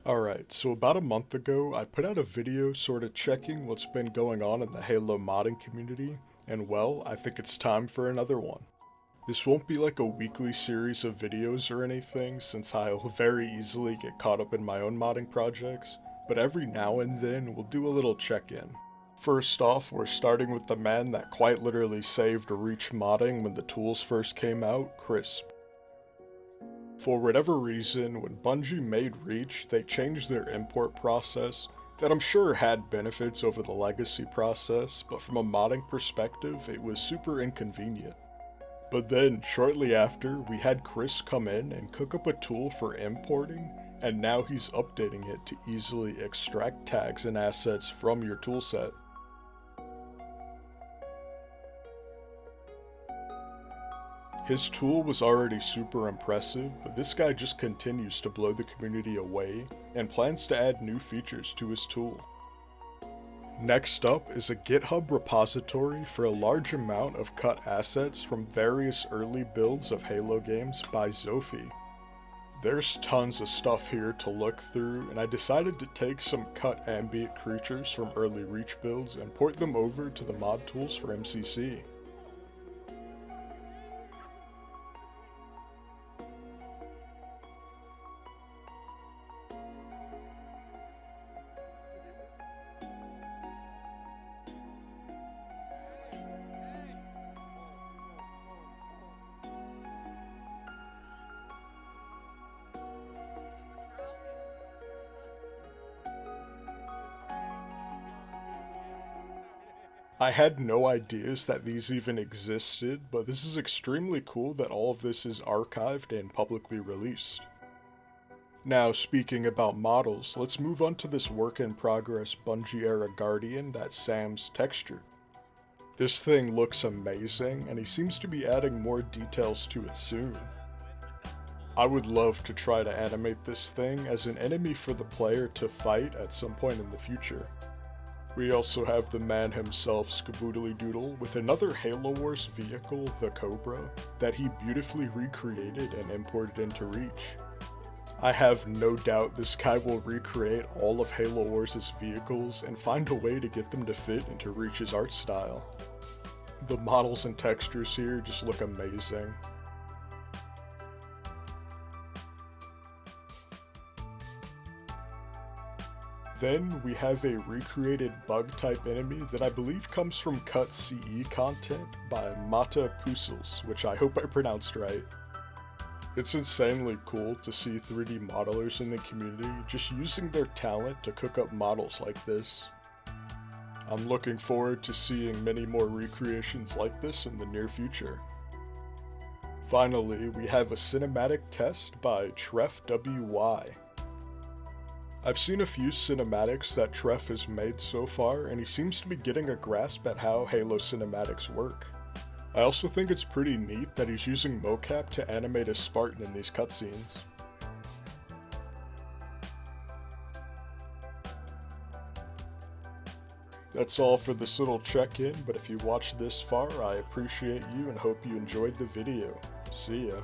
Alright, so about a month ago, I put out a video sorta checking what's been going on in the Halo modding community, and well, I think it's time for another one. This won't be like a weekly series of videos or anything, since I'll very easily get caught up in my own modding projects, but every now and then we'll do a little check-in. First off, we're starting with the man that quite literally saved Reach modding when the tools first came out, Crisp. For whatever reason, when Bungie made Reach, they changed their import process that I'm sure had benefits over the legacy process, but from a modding perspective, it was super inconvenient. But then, shortly after, we had Chris come in and cook up a tool for importing, and now he's updating it to easily extract tags and assets from your toolset. His tool was already super impressive, but this guy just continues to blow the community away and plans to add new features to his tool. Next up is a GitHub repository for a large amount of cut assets from various early builds of Halo games by Zophie. There's tons of stuff here to look through, and I decided to take some cut ambient creatures from early Reach builds and port them over to the mod tools for MCC. I had no ideas that these even existed, but this is extremely cool that all of this is archived and publicly released. Now, speaking about models, let's move on to this work-in-progress Bungie-era Guardian that Sam's textured. This thing looks amazing, and he seems to be adding more details to it soon. I would love to try to animate this thing as an enemy for the player to fight at some point in the future. We also have the man himself, Skaboodly Doodle, with another Halo Wars vehicle, the Cobra, that he beautifully recreated and imported into Reach. I have no doubt this guy will recreate all of Halo Wars' vehicles and find a way to get them to fit into Reach's art style. The models and textures here just look amazing. Then we have a recreated bug-type enemy that I believe comes from cut CE content by Mata Pusils, which I hope I pronounced right. It's insanely cool to see 3D modelers in the community just using their talent to cook up models like this. I'm looking forward to seeing many more recreations like this in the near future. Finally, we have a cinematic test by Treff WY. I've seen a few cinematics that Treff has made so far, and he seems to be getting a grasp at how Halo cinematics work. I also think it's pretty neat that he's using mocap to animate a Spartan in these cutscenes. That's all for this little check-in, but if you watched this far, I appreciate you and hope you enjoyed the video. See ya.